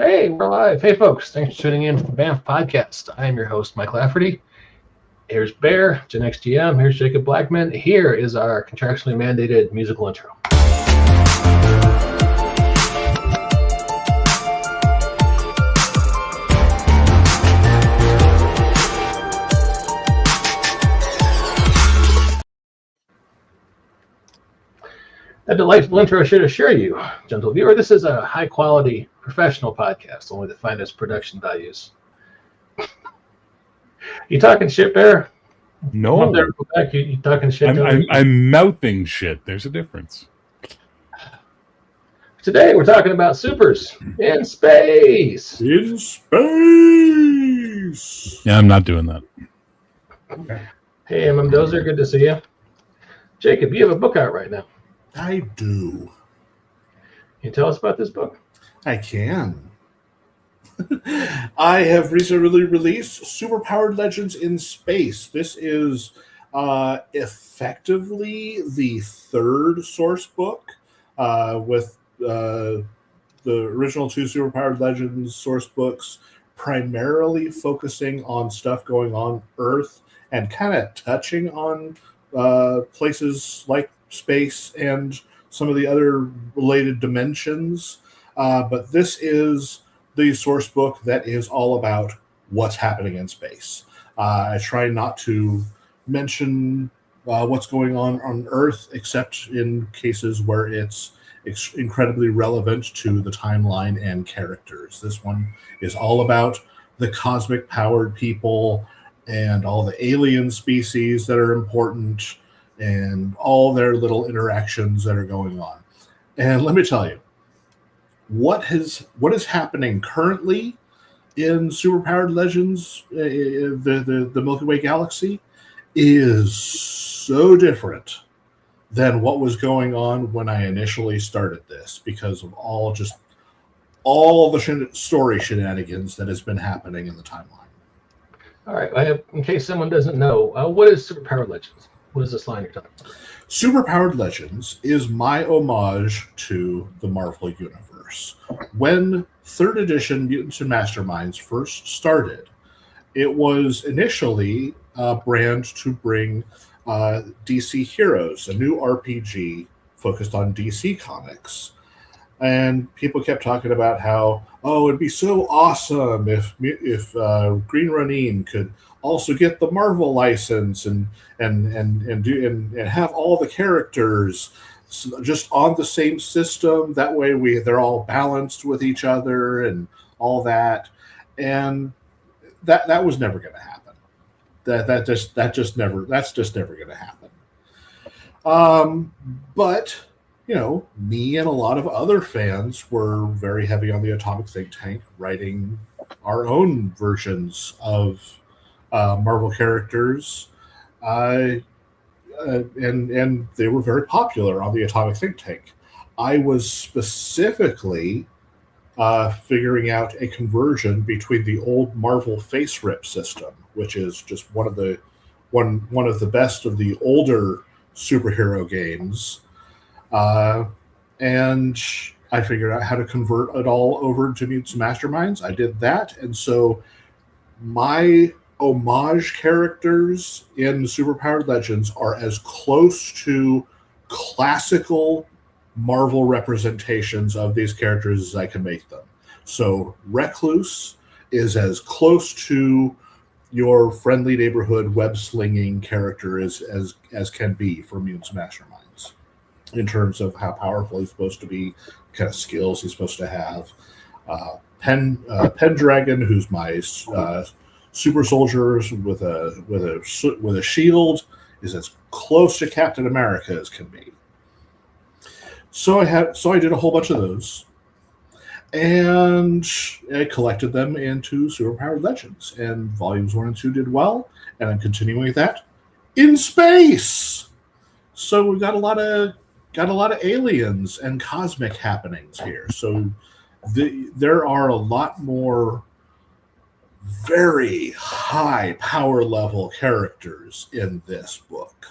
Hey, we're live. Hey, folks. Thanks for tuning in to the BAMF podcast. I am your host, Mike Lafferty. Here's Bear, Gen X GM. Here's Jacob Blackmon. Here is our contractually mandated musical intro. That delightful intro should assure you, gentle viewer, this is a high-quality, professional podcast, only the finest production values. You talking shit, Bear? No. Come up there, go back. You talking shit? I'm mouthing shit. There's a difference. Today, we're talking about supers in space. In space! Yeah, I'm not doing that. Hey, MM Dozer, good to see you. Jacob, you have a book out right now. I do. Can you tell us about this book? I can. I have recently released Superpowered Legends in Space. This is effectively the third source book with the original two Superpowered Legends source books primarily focusing on stuff going on Earth and kind of touching on places like space and some of the other related dimensions. But this is the source book that is all about what's happening in space. I try not to mention what's going on Earth, except in cases where it's incredibly relevant to the timeline and characters. This one is all about the cosmic powered people and all the alien species that are important and all their little interactions that are going on. And let me tell you, what is happening currently in Superpowered Legends, the Milky Way galaxy, is so different than what was going on when I initially started this, because of all the story shenanigans that has been happening in the timeline. All right. In case someone doesn't know, what is Superpowered Legends? What is this line you're talking about? Superpowered Legends is my homage to the Marvel Universe. When 3rd edition Mutants and Masterminds first started, it was initially a brand to bring DC Heroes, a new RPG focused on DC Comics. And people kept talking about how, it'd be so awesome if Green Ronin could also get the Marvel license and have all the characters just on the same system. That way they're all balanced with each other and all that. And that was never going to happen. That's just never going to happen. But me and a lot of other fans were very heavy on the Atomic Think Tank, writing our own versions of Marvel characters, and they were very popular on the Atomic Think Tank. I was specifically figuring out a conversion between the old Marvel Face Rip system, which is just one of the best of the older superhero games. And I figured out how to convert it all over to Mutants and Masterminds. I did that, and so my homage characters in Superpowered Legends are as close to classical Marvel representations of these characters as I can make them. So Recluse is as close to your friendly neighborhood web-slinging character as can be for Mutants and Masterminds, in terms of how powerful he's supposed to be, kind of skills he's supposed to have. Pendragon, who's my super soldier with a shield, is as close to Captain America as can be. So I did a whole bunch of those, and I collected them into Superpowered Legends, and volumes 1 and 2 did well, and I'm continuing with that in space. So we've got a lot of aliens and cosmic happenings here. So there are a lot more very high power level characters in this book.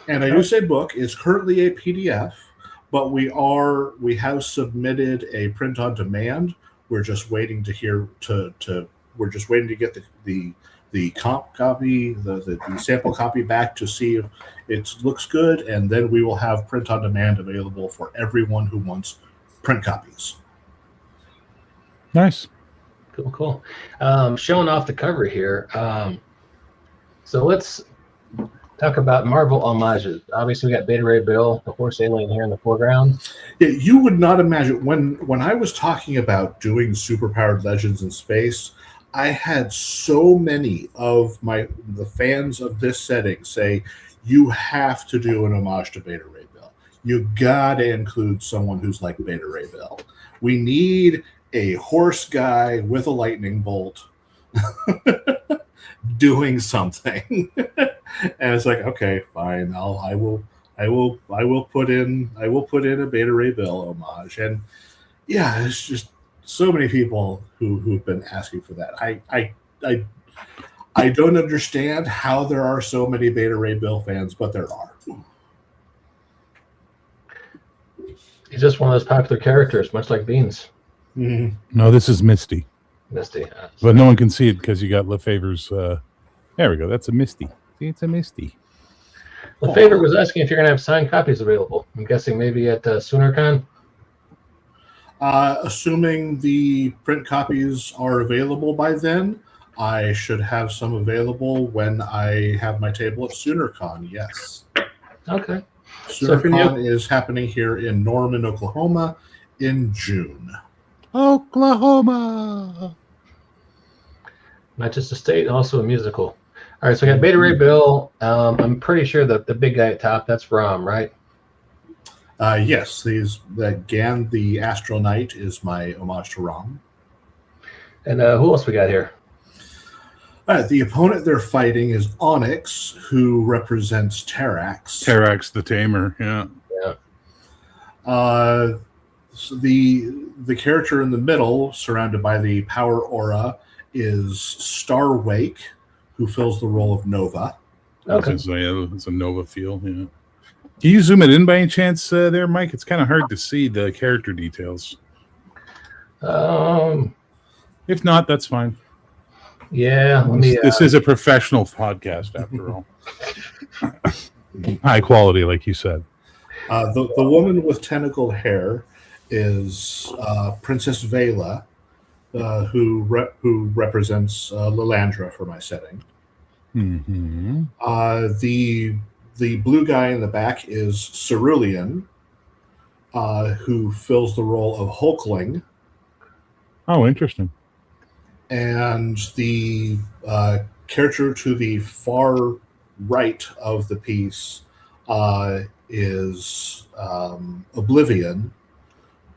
And I do say book. It's currently a PDF, but we have submitted a print on demand. We're just waiting to hear we're just waiting to get the comp copy, the sample copy back to see if it looks good, and then we will have print on demand available for everyone who wants print copies. Nice. Cool. Showing off the cover here. So let's talk about Marvel homages. Obviously, we got Beta Ray Bill, the horse alien here in the foreground. Yeah, you would not imagine when I was talking about doing superpowered legends in space, I had so many of the fans of this setting say, you have to do an homage to Beta Ray Bill. You gotta include someone who's like Beta Ray Bill. We need a horse guy with a lightning bolt doing something. And it's like, okay, fine. I will put in a Beta Ray Bill homage. And yeah, it's just so many people who've been asking for that. I don't understand how there are so many Beta Ray Bill fans, but there are. He's just one of those popular characters, much like Beans. Mm-hmm. No, this is Misty. Misty. But no one can see it because you got Lefever's. There we go. That's a Misty. See, it's a Misty. Lefever was asking if you're going to have signed copies available. I'm guessing maybe at SoonerCon. Assuming the print copies are available by then, I should have some available when I have my table at SoonerCon. Yes. Okay. SoonerCon is happening here in Norman, Oklahoma, in June. Oklahoma. Not just a state, also a musical. All right, so we got Beta Ray Bill. I'm pretty sure the big guy at top, that's Rom, right? Yes, Gan the Astral Knight is my homage to Rom. And who else we got here? All right, the opponent they're fighting is Onyx, who represents Terrax. Terrax the Tamer, yeah. So the character in the middle, surrounded by the power aura, is Starwake, who fills the role of Nova. Okay. It's a Nova feel, yeah. Can you zoom it in by any chance there, Mike? It's kind of hard to see the character details. If not, that's fine. Yeah. This is a professional podcast, after all. High quality, like you said. The woman with tentacled hair is Princess Vela, who represents Lilandra for my setting. Mm-hmm. The blue guy in the back is Cerulean, who fills the role of Hulkling. Oh, interesting. And the character to the far right of the piece is Oblivion,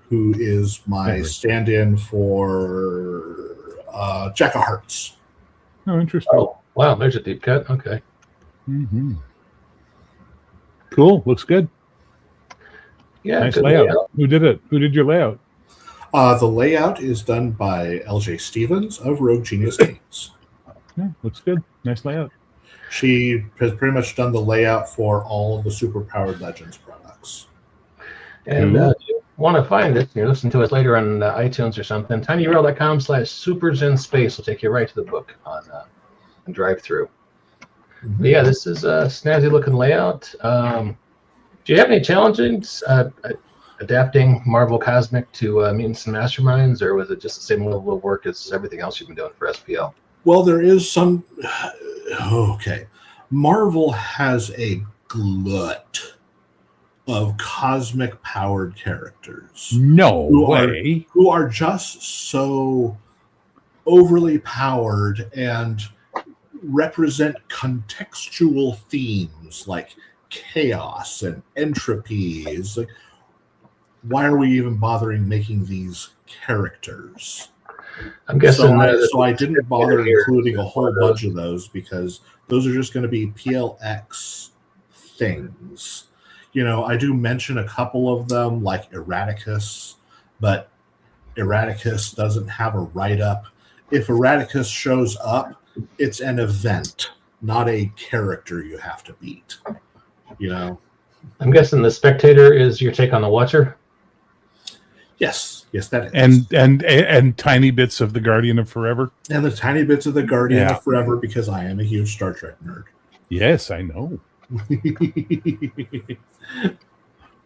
who is my stand-in for Jack of Hearts. Oh, interesting. Oh, wow, there's a deep cut. Okay. Mm-hmm. Cool. Looks good. Yeah, nice layout. Who did it? Who did your layout? The layout is done by LJ Stevens of Rogue Genius Games. Yeah, looks good. Nice layout. She has pretty much done the layout for all of the Superpowered Legends products. And if you want to find it, you listen to us later on iTunes or something. tinyurl.com/supersinspace will take you right to the book on drive-through. Mm-hmm. But yeah, this is a snazzy looking layout. Do you have any challenges adapting Marvel Cosmic to Mutants and Masterminds, or was it just the same level of work as everything else you've been doing for SPL? Well, there is some. Okay. Marvel has a glut of cosmic powered characters. No way. Who are just so overly powered and represent contextual themes like chaos and entropy. It's like, why are we even bothering making these characters? I'm guessing so I didn't bother including a whole bunch of those because those are just going to be PLX things. You know, I do mention a couple of them like Erraticus, but Erraticus doesn't have a write-up. If Erraticus shows up, it's an event, not a character you have to beat. You know? I'm guessing the Spectator is your take on the Watcher. Yes, that is. And tiny bits of the Guardian of Forever. And the tiny bits of the Guardian of Forever, because I am a huge Star Trek nerd. Yes, I know.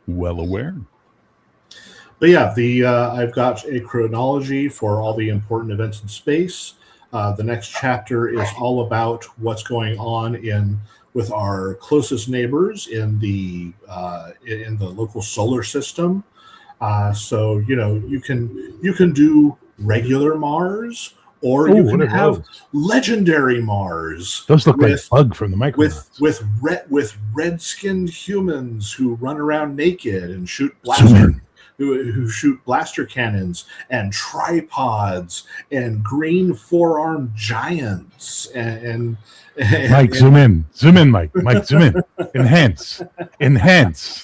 Well aware. But yeah, I've got a chronology for all the important events in space. The next chapter is all about what's going on with our closest neighbors in the local solar system. So you can do regular Mars, or you can have legendary Mars. Those look like Bug from the Micronauts. with red-skinned humans who run around naked and shoot who shoot blaster cannons and tripods and green four-armed giants and Mike, zoom in, Mike, zoom in, enhance.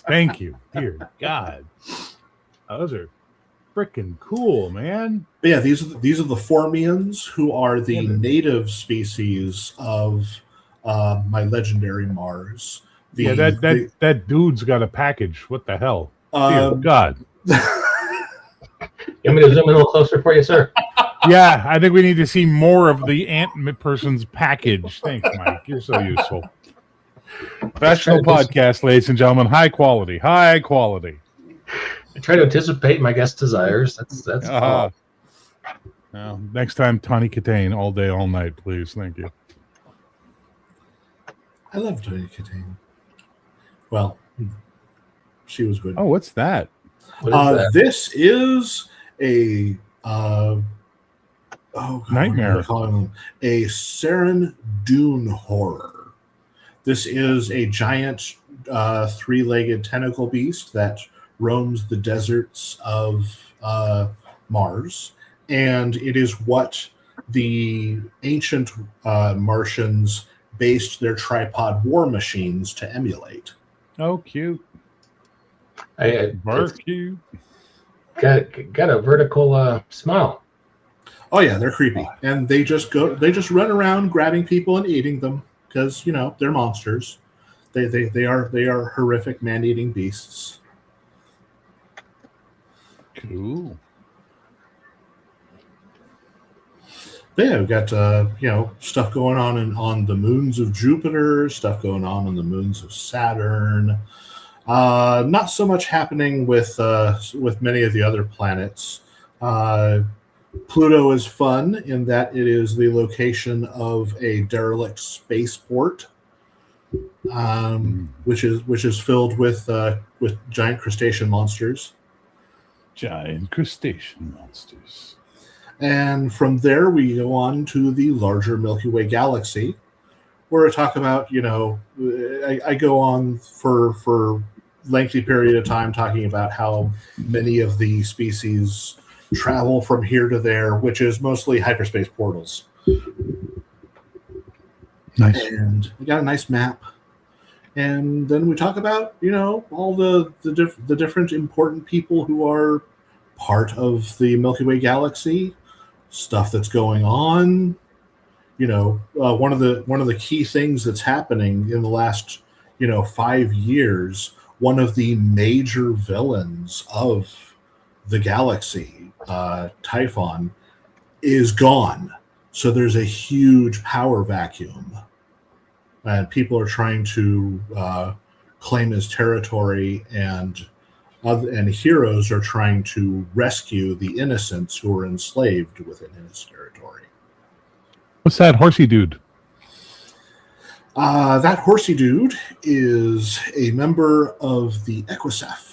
Thank you, dear God. Those are freaking cool, man. But yeah, these are the Formians, who are the native species of my legendary Mars. That dude's got a package. What the hell? Dear God. You want me to zoom in a little closer for you, sir? Yeah, I think we need to see more of the ant person's package. Thanks, Mike. You're so useful. Professional podcast, ladies and gentlemen. High quality. I try to anticipate my guest desires. That's all. Well, next time, Tawny Katane, all day, all night, please. Thank you. I love Tawny Katane. Well, she was good. Oh, what's that? What is that? This is a nightmare. A Saren Dune horror. This is a giant three-legged tentacle beast that roams the deserts of Mars, and it is what the ancient Martians based their tripod war machines to emulate. Oh, cute. Cute. Got a vertical smile. Oh yeah, they're creepy, and they just run around grabbing people and eating them because they're monsters. They are horrific man-eating beasts. Cool. But yeah, we've got stuff going on the moons of Jupiter, stuff going on the moons of Saturn. Not so much happening with many of the other planets. Pluto is fun in that it is the location of a derelict spaceport, which is filled with giant crustacean monsters. Giant crustacean monsters. And from there, we go on to the larger Milky Way galaxy, where I talk about, I go on for lengthy period of time talking about how many of the species travel from here to there, which is mostly hyperspace portals. Nice. And we got a nice map. And then we talk about, all the different important people who are part of the Milky Way galaxy, stuff that's going on. One of the key things that's happening in the last 5 years, one of the major villains of the galaxy, Typhon, is gone. So there's a huge power vacuum, and people are trying to claim his territory, and heroes are trying to rescue the innocents who are enslaved within his territory. What's that horsey dude? That horsey dude is a member of the Equiseph.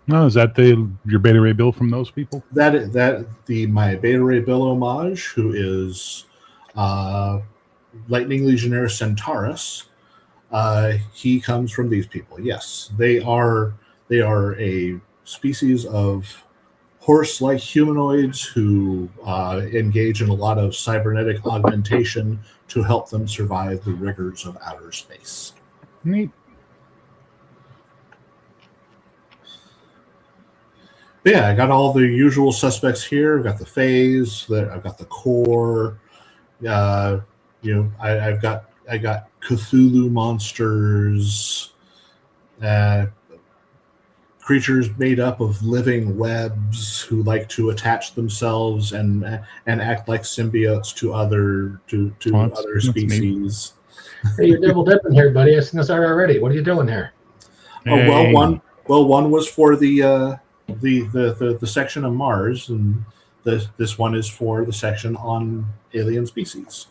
No, is that your Beta Ray Bill from those people? My Beta Ray Bill homage, who is Lightning Legionnaire Centaurus. He comes from these people. Yes, they are a species of horse-like humanoids who engage in a lot of cybernetic augmentation to help them survive the rigors of outer space. Neat. But yeah, I got all the usual suspects here. I've got the Phase, I've got the Core. I got Cthulhu monsters. Creatures made up of living webs who like to attach themselves and act like symbiotes to other That's species. Hey, you're double dipping here, buddy. I've seen this art already. What are you doing here? Hey. One was for the section on Mars, and this one is for the section on alien species.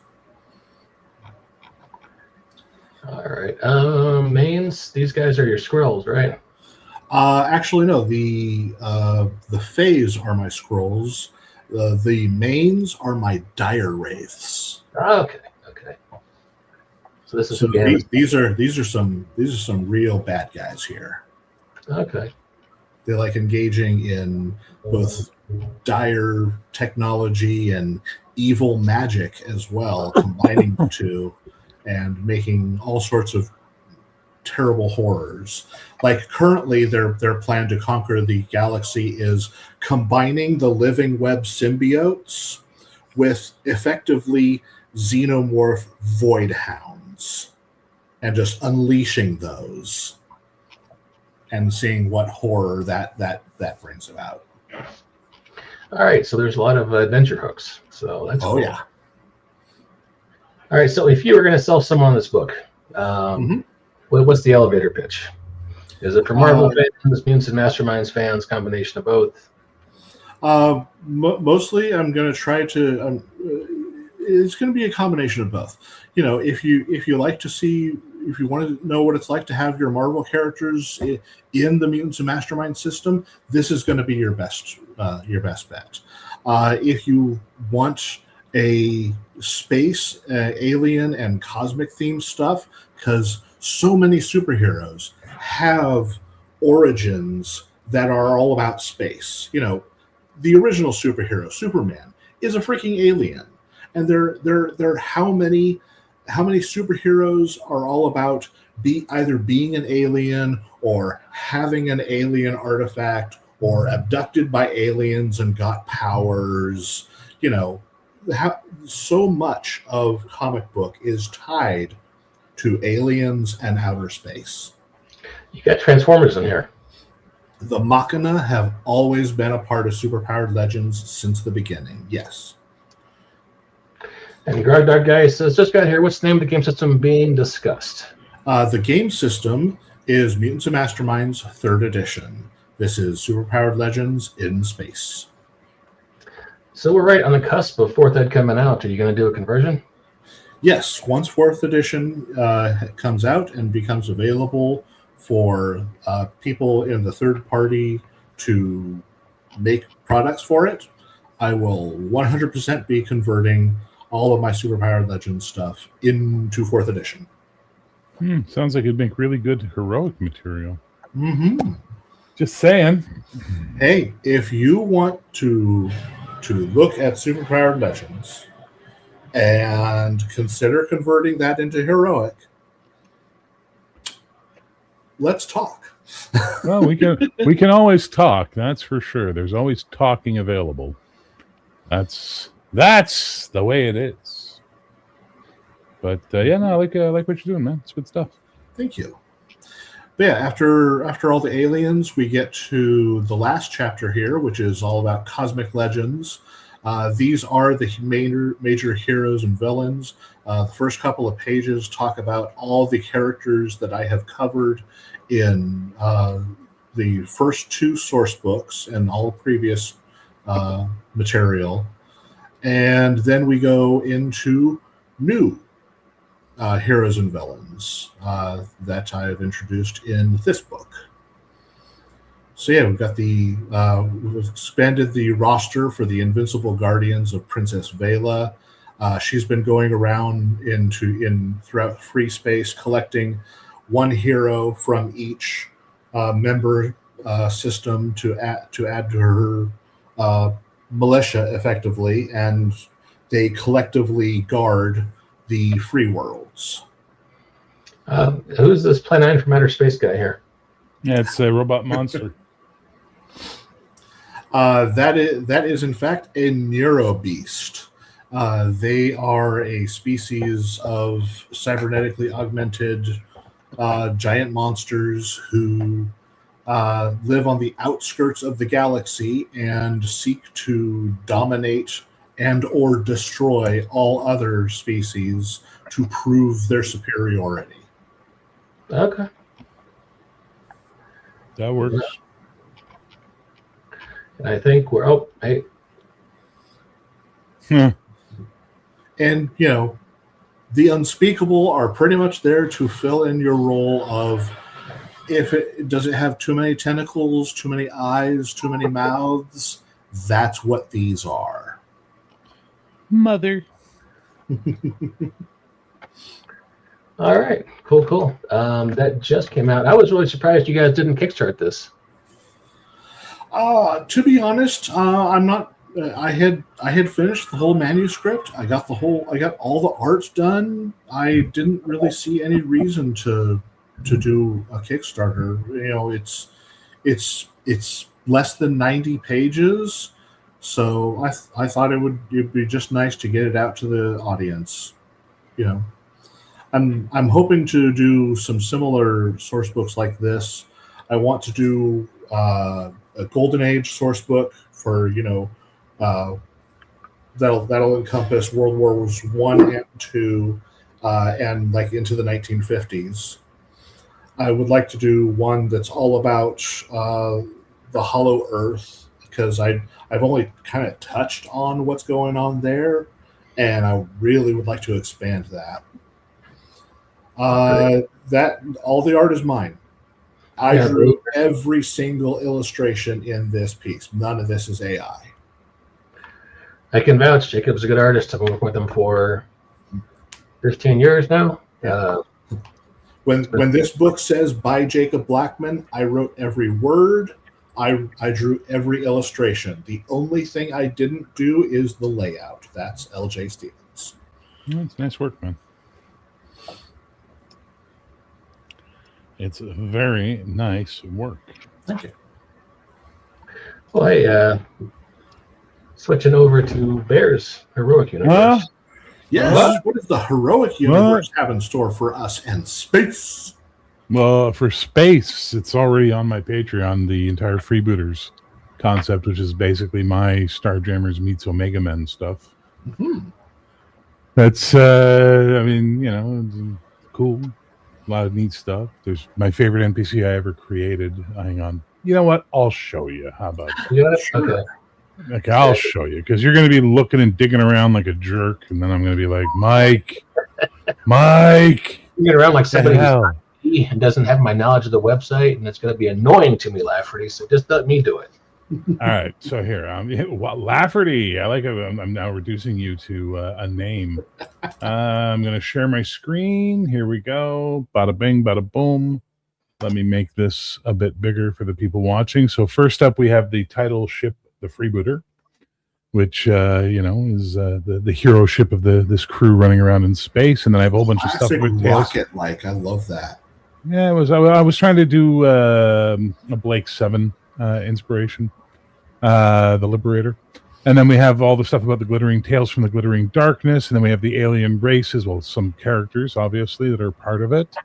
All right. Mains. These guys are your squirrels, right? Actually, no. The Fays are my scrolls. The mains are my dire wraiths. Okay. So this is these are some real bad guys here. Okay. They like engaging in both dire technology and evil magic as well, combining the two and making all sorts of terrible horrors. Like currently their plan to conquer the galaxy is combining the living web symbiotes with effectively xenomorph void hounds and just unleashing those and seeing what horror that brings about. All right, so there's a lot of adventure hooks. So that's cool. Yeah. All right, so if you were going to sell someone this book, what's the elevator pitch? Is it for Marvel fans, Mutants and Masterminds fans, combination of both? Mostly, I'm going to try to. It's going to be a combination of both. You know, if you like to see, if you want to know what it's like to have your Marvel characters in the Mutants and Mastermind system, this is going to be your best bet. If you want a space, alien, and cosmic themed stuff, because so many superheroes have origins that are all about space. You know, the original superhero, Superman, is a freaking alien, and there how many superheroes are all about either being an alien or having an alien artifact or abducted by aliens and got powers. You know, so much of comic book is tied to aliens and outer space. You got Transformers in here. The Machina have always been a part of Superpowered Legends since the beginning. Yes. And Guard Dog Guy says, just got here. What's the name of the game system being discussed? The game system is Mutants and Masterminds 3rd edition. This is Superpowered Legends in space. So we're right on the cusp of 4th Ed coming out. Are you going to do a conversion? Yes. Once 4th edition comes out and becomes available for people in the third party to make products for it, I will 100% be converting all of my Superpowered Legends stuff into 4th edition. Sounds like it'd make really good heroic material. Mm-hmm. Just saying. Hey, if you want to look at Superpowered Legends and consider converting that into heroic, let's talk. Well, we can always talk. That's for sure. There's always talking available. That's the way it is. But yeah, no, I like what you're doing, man. It's good stuff. Thank you. But yeah, after all the aliens, we get to the last chapter here, which is all about cosmic legends. These are the major heroes and villains. The first couple of pages talk about all the characters that I have covered in the first 2 source books and all previous material. And then we go into new heroes and villains that I have introduced in this book. So yeah, we've got we've expanded the roster for the Invincible Guardians of Princess Vela. She's been going around throughout free space collecting one hero from each member system to add to her militia effectively, and they collectively guard the free worlds. Who's this Plan 9 from Outer Space guy here? Yeah, it's a robot monster. That is in fact a neurobeast. They are a species of cybernetically augmented giant monsters who live on the outskirts of the galaxy and seek to dominate and or destroy all other species to prove their superiority. Okay. That works. And I think we're And, you know, the unspeakable are pretty much there to fill in your role of if it does it have too many tentacles, too many eyes, too many mouths. That's what these are. Mother. all right. Cool. That just came out. I was really surprised you guys didn't kickstart this. To be honest, I'm not. I had finished the whole manuscript. I got all the arts done. I didn't really see any reason to do a Kickstarter. You know, it's less than 90 pages, so I thought it'd be just nice to get it out to the audience. You know, I'm hoping to do some similar source books like this. I want to do a Golden Age source book for, you know, that'll encompass World Wars I and II, and like into the 1950s. I would like to do one that's all about the Hollow Earth, because I've only kind of touched on what's going on there, and I really would like to expand that. That all the art is mine. I drew every single illustration in this piece. None of this is AI. I can vouch. Jacob's a good artist. I've worked with him for 15 years now. When this book says by Jacob Blackmon, I wrote every word. I drew every illustration. The only thing I didn't do is the layout. That's L.J. Stevens. It's nice work, man. It's very nice work. Thank you. Well, hey, switching over to Bear's Heroic Universe. Yes. What does the Heroic Universe have in store for us in space? Well, for space, it's already on my Patreon, the entire Freebooters concept, which is basically my Starjammers meets Omega Men stuff. Mm-hmm. That's, I mean, you know, cool. A lot of neat stuff. There's my favorite NPC I ever created. Hang on. You know what? I'll show you. How about that? Okay. Okay, I'll show you, because you're going to be looking and digging around like a jerk, and then I'm going to be like, Mike. You get around like somebody who doesn't have my knowledge of the website, and it's going to be annoying to me, Lafferty, so just let me do it. All right, so here, Lafferty. I like it. I'm now reducing you to a name. I'm going to share my screen. Here we go. Bada bing, bada boom. Let me make this a bit bigger for the people watching. So first up, we have the title ship, the Freebooter, which you know, is the hero ship of this crew running around in space. And then I have a whole bunch of stuff with rocket like. I love that. Yeah, I was trying to do a Blake 7 inspiration, the Liberator. And then we have all the stuff about the glittering tales from the glittering darkness, and then we have the alien race as well as some characters, obviously, that are part of it.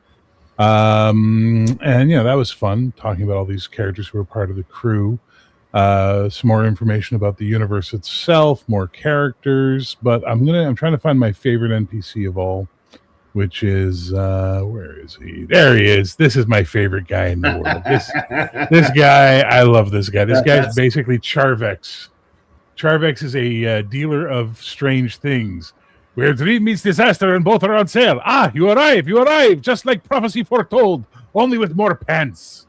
And yeah, that was fun talking about all these characters who were part of the crew. Some more information about the universe itself, more characters, but I'm trying to find my favorite NPC of all, which is where is he? There he is. This is my favorite guy in the world. This guy, I love this guy. This guy's basically Charvex. Charvex is a dealer of strange things, where dream meets disaster and both are on sale. Ah, you arrive, just like prophecy foretold, only with more pants.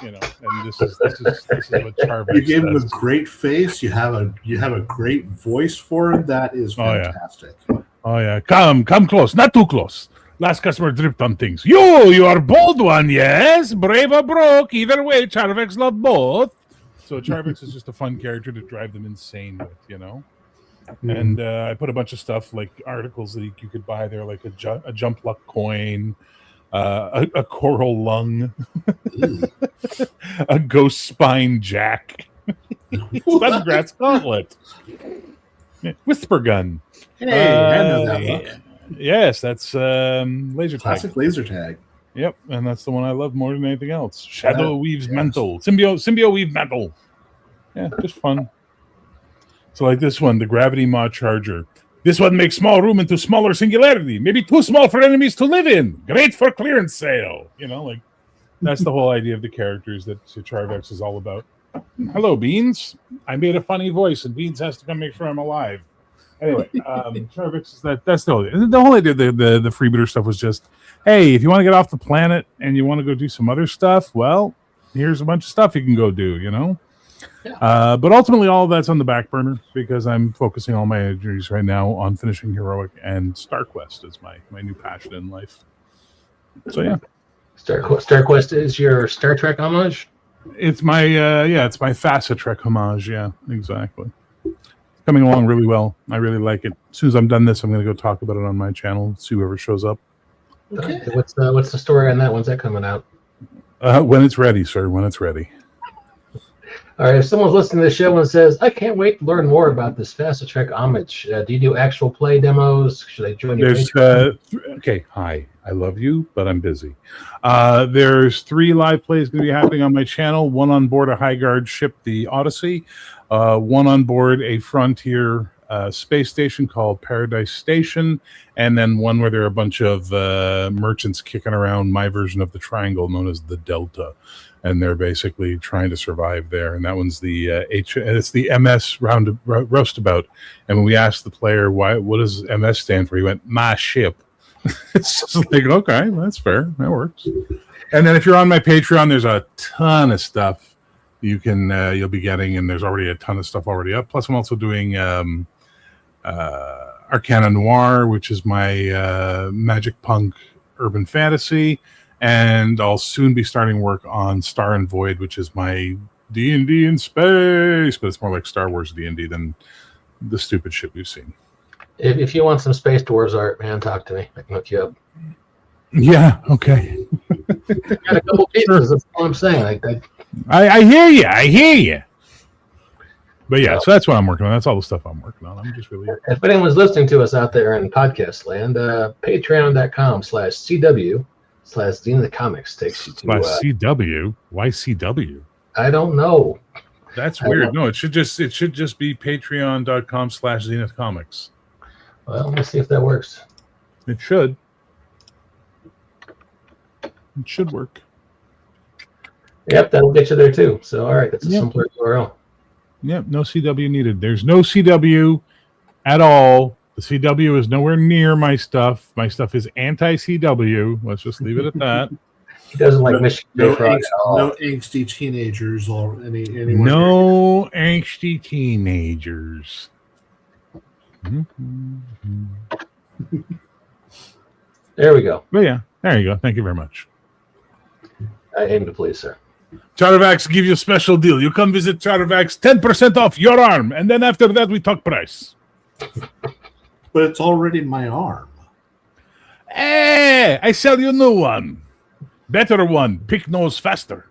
You know, and this is what Charvex You gave him a does. great face. You have a great voice for him. That is fantastic. Oh yeah, come close, not too close. Last customer dripped on things. You are bold one, yes. Brave or broke, either way. Charvex love both. So Charvex is just a fun character to drive them insane with, you know. And I put a bunch of stuff like articles that you could buy there, like a jump luck coin, a coral lung, a ghost spine jack, Sungrass gauntlet, whisper gun. Hey, I know that look. Yes, that's laser tag. Classic laser tag. Yep, and that's the one I love more than anything else. Shadow Weaves Mental. Symbio Weave Mental. Yeah, just fun. So like this one, the Gravity Maw Charger. This one makes small room into smaller singularity. Maybe too small for enemies to live in. Great for clearance sale. Like that's the whole idea of the characters that Charvex is all about. Hello, Beans. I made a funny voice, and Beans has to come make sure I'm alive. Anyway, Charvex is that's the whole idea. The freebooter stuff was just, hey, if you want to get off the planet and you want to go do some other stuff, well, here's a bunch of stuff you can go do. Yeah. But ultimately, all of that's on the back burner because I'm focusing all my energies right now on finishing Heroic, and StarQuest is my new passion in life. So yeah, StarQuest is your Star Trek homage. It's my it's my Facet Trek homage. Yeah, exactly. Coming along really well. I really like it. As soon as I'm done this, I'm going to go talk about it on my channel. See whoever shows up. Okay. What's the story on that? When's that coming out? When it's ready, sir. When it's ready. All right. If someone's listening to the show and says, "I can't wait to learn more about this Facet Trek homage," do you do actual play demos? Should I join your? Okay. Hi. I love you, but I'm busy. There's 3 live plays going to be happening on my channel. One on board a High Guard ship, the Odyssey. One on board a Frontier space station called Paradise Station, and then one where there are a bunch of merchants kicking around my version of the triangle known as the Delta, and they're basically trying to survive there. And that one's the it's the MS Roustabout. And when we asked the player what does MS stand for, he went, "My ship." It's just like, okay, that's fair, that works. And then if you're on my Patreon, there's a ton of stuff you'll be getting, and there's already a ton of stuff already up. Plus, I'm also doing Arcana Noir, which is my magic punk urban fantasy, and I'll soon be starting work on Star and Void, which is my D&D in space, but it's more like Star Wars D&D than the stupid shit we've seen. If you want some Space Dwarves art, man, talk to me. I can hook you up. Yeah, okay. Got a couple pieces. That's all I'm saying. I hear you. But yeah, so that's what I'm working on. That's all the stuff I'm working on. I'm just really. If anyone's listening to us out there in podcast land, patreon.com/CW/DeanTheComics takes you to CW. Why CW? I don't know. That's weird. No, it should just be patreon.com/ZenithComics. Well, let me see if that works. It should. It should work. Yep, that'll get you there too. So, all right, that's a simpler URL. Yep, no CW needed. There's no CW at all. The CW is nowhere near my stuff. My stuff is anti-CW. Let's just leave it at that. He doesn't like Michigan. No angsty teenagers or anywhere. No angsty teenagers. Mm-hmm. There we go. But yeah, there you go. Thank you very much. I aim to please, sir. Charvax give you a special deal. You come visit Charvax, 10% off your arm, and then after that we talk price. But it's already my arm. Hey, I sell you a new one. Better one. Pick nose faster.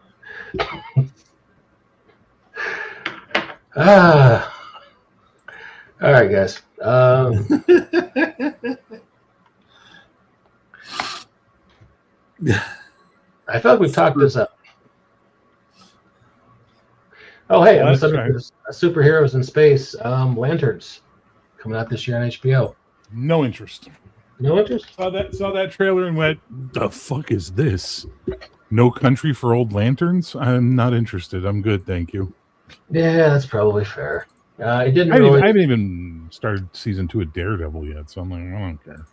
All right, guys. I feel like we've talked this up. Oh, hey, I'm superheroes in space. Lanterns coming out this year on HBO. No interest. No interest? Saw that trailer and went, the fuck is this? No Country for Old Lanterns? I'm not interested. I'm good, thank you. Yeah, that's probably fair. I haven't even started season 2 of Daredevil yet, so I'm like, I don't care.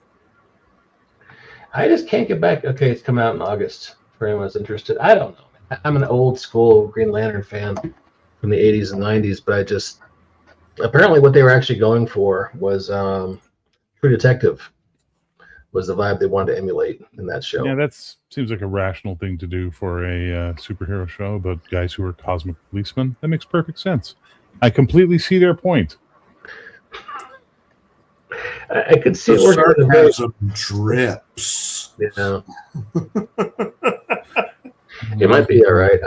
I just can't get back. Okay, it's coming out in August for anyone who's interested. I don't know. I'm an old school Green Lantern fan from the 80s and 90s, but I just apparently what they were actually going for was True Detective was the vibe they wanted to emulate in that show. Yeah, that seems like a rational thing to do for a superhero show about guys who are cosmic policemen. That makes perfect sense. I completely see their point. I could see the sarcasm drips. Yeah. It might be all right.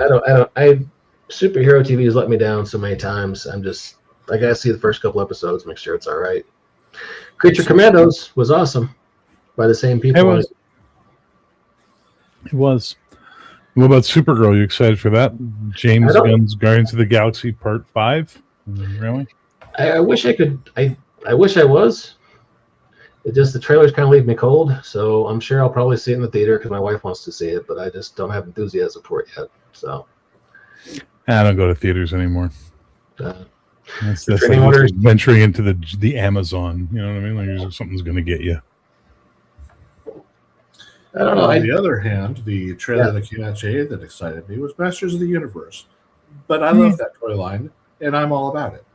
Superhero TV has let me down so many times. I gotta see the first couple episodes, make sure it's all right. Creature Commandos was awesome by the same people. It was. What about Supergirl? You excited for that? James Gunn's Guardians of the Galaxy Part 5? Really? I wish I could. I wish I was. It just the trailers kind of leave me cold, so I'm sure I'll probably see it in the theater because my wife wants to see it, but I just don't have enthusiasm for it yet. So I don't go to theaters anymore. That's like orders. Venturing into the Amazon. You know what I mean? Like something's going to get you. I don't know. On the other hand, the trailer that came out today that excited me was Masters of the Universe. But I love that toy line, and I'm all about it.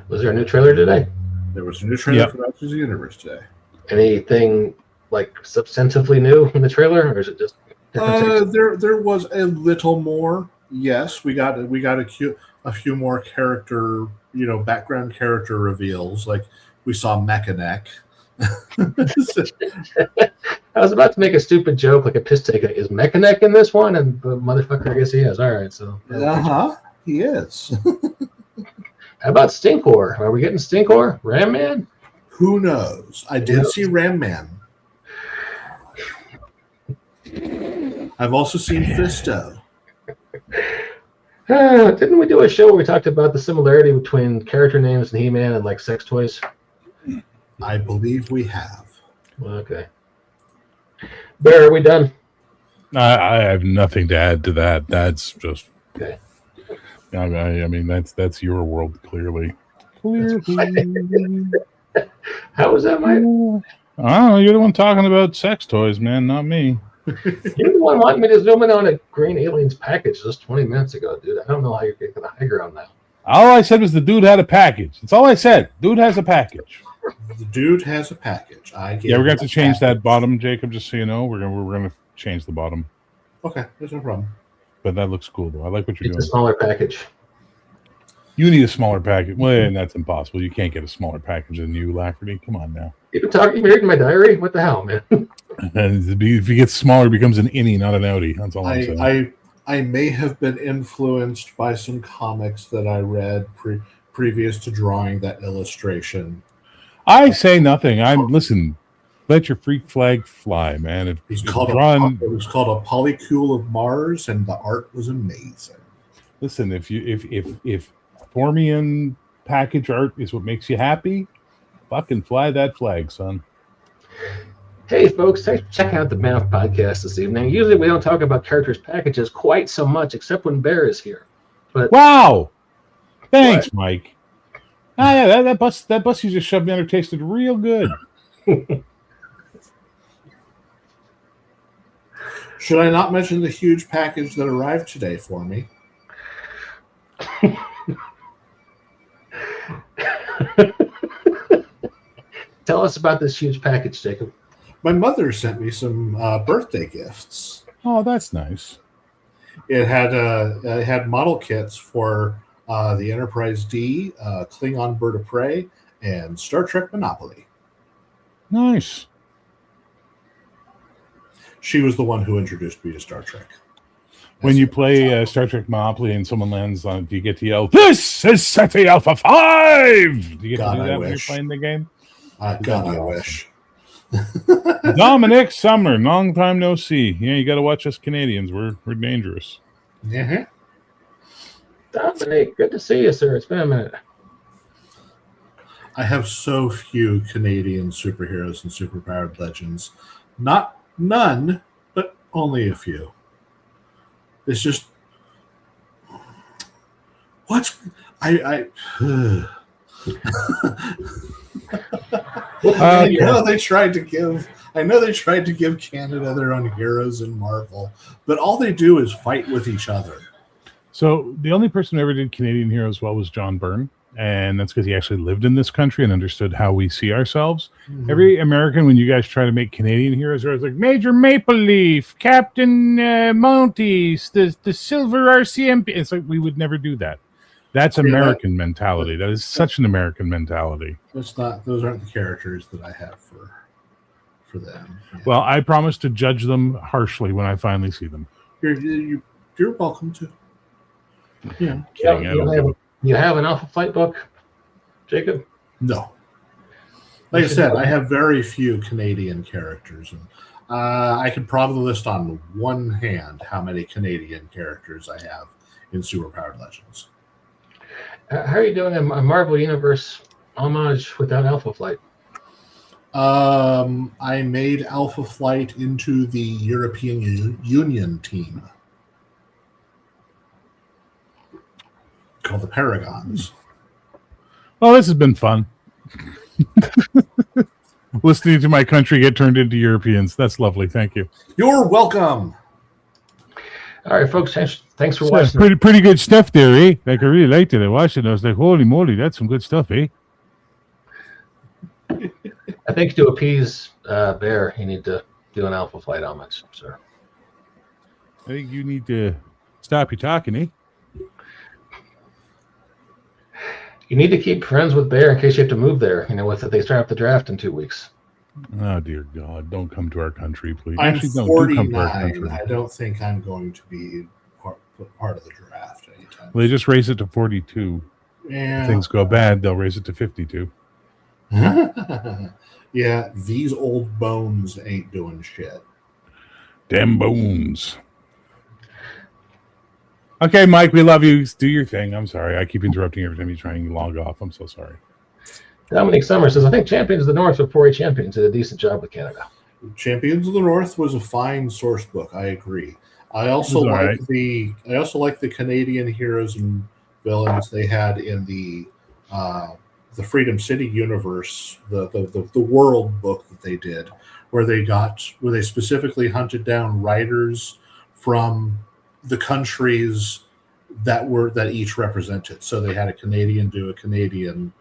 Was there a new trailer today? There was a new trailer for Masters of the Universe today. Anything like substantively new in the trailer, or is it just there was a little more. Yes, we got a few more character, background character reveals. Like we saw Mechanic. I was about to make a stupid joke, like a piss take. Is Mechanic in this one? And the motherfucker, I guess he is. All right, so he is. How about Stinkor? Are we getting Stinkor? Ram Man? Who knows? I did see Ram Man. I've also seen Fisto. Didn't we do a show where we talked about the similarity between character names and He-Man and like sex toys? I believe we have. Okay. Bear, are we done? I have nothing to add to that. That's just okay. I mean, that's your world, clearly. How was that, Mike? I don't know. You're the one talking about sex toys, man, not me. You're the one wanting me to zoom in on a Green Aliens package just 20 minutes ago, dude. I don't know how you're getting the high ground now. All I said was the dude had a package. That's all I said. Dude has a package. The dude has a package. We're going to have to change that bottom, Jacob, just so you know. We're going to change the bottom. Okay, there's no problem. But that looks cool, though. I like what you're doing. It's a smaller package. You need a smaller package. Well, that's impossible. You can't get a smaller package than you, Lafferty. Come on now. You've been reading my diary? What the hell, man? And if he gets smaller, it becomes an innie, not an outie. That's all I'm saying. I may have been influenced by some comics that I read previous to drawing that illustration. I say nothing. Listen. Let your freak flag fly, man. It was called a Polycule of Mars, and the art was amazing. Listen, if Formian package art is what makes you happy, fucking fly that flag, son. Hey, folks, thanks for checking out the Math Podcast this evening. Usually we don't talk about characters' packages quite so much, except when Bear is here. But wow, thanks, Mike. Yeah, that bus you just shoved me under tasted real good. Should I not mention the huge package that arrived today for me? Tell us about this huge package, Jacob. My mother sent me some birthday gifts. Oh, that's nice. It had model kits for the Enterprise D, Klingon Bird of Prey, and Star Trek Monopoly. Nice. She was the one who introduced me to Star Trek. When you play Star Trek Monopoly and someone lands on, do you get to yell, "This is SETI Alpha 5"? Do you get to do that when you're playing the game? God, I wish. Dominic Sumner, long time no see. Yeah, you got to watch us Canadians. We're dangerous. Mm-hmm. Dominic, good to see you, sir. It's been a minute. I have so few Canadian superheroes and superpowered legends. None, but only a few. It's just I know they tried to give Canada their own heroes in Marvel, but all they do is fight with each other. So the only person who ever did Canadian heroes well was John Byrne. And that's because he actually lived in this country and understood how we see ourselves. Mm-hmm. Every American, when you guys try to make Canadian heroes, they're like Major Maple Leaf, Captain Mounties, the Silver RCMP. It's like we would never do that. That's American mentality. That is such an American mentality. Those aren't the characters that I have for them. Yeah. Well, I promise to judge them harshly when I finally see them. You're welcome to. Yeah, kidding. You have an Alpha Flight book, Jacob? No. Like I said, I have very few Canadian characters, and I could probably list on one hand how many Canadian characters I have in Superpowered Legends. How are you doing a Marvel Universe homage without Alpha Flight? I made Alpha Flight into the European Union team called the Paragons. Well, this has been fun. Listening to my country get turned into Europeans. That's lovely. Thank you. You're welcome. All right, folks. Thanks for watching. Pretty good stuff there, eh? Like, I really liked it. I watched it. I was like, holy moly, that's some good stuff, eh? I think to appease Bear, you need to do an Alpha Flight homage, sir. I think you need to stop your talking, eh? You need to keep friends with Bear in case you have to move there. With it, they start up the draft in 2 weeks. Oh, dear God. Don't come to our country, please. I'm Actually, no, 49. do come to our country. I don't think I'm going to be part of the draft anytime. Well, they just raise it to 42. Yeah. If things go bad, they'll raise it to 52. Yeah, these old bones ain't doing shit. Damn bones. Okay, Mike, we love you. Do your thing. I'm sorry. I keep interrupting every time you try and log off. I'm so sorry. Dominic Summers says, I think Champions of the North with 4A Champions did a decent job with Canada. Champions of the North was a fine source book. I agree. I also like the Canadian heroes and villains they had in the Freedom City universe, the world book that they did, where they specifically hunted down writers from the countries that each represented. So they had a Canadian do a Canadian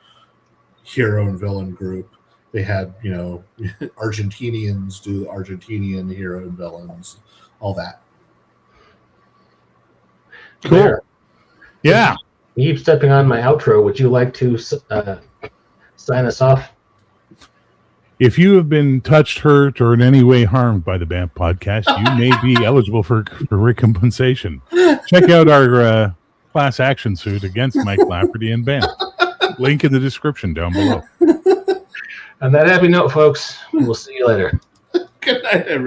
hero and villain group. They had, Argentinians do Argentinian hero and villains, all that. Cool. There. Yeah. You keep stepping on my outro. Would you like to sign us off? If you have been touched, hurt, or in any way harmed by the BAMP podcast, you may be eligible for recompensation. Check out our class action suit against Mike Lafferty and BAMP. Link in the description down below. On that happy note, folks, we'll see you later. Good night, everyone.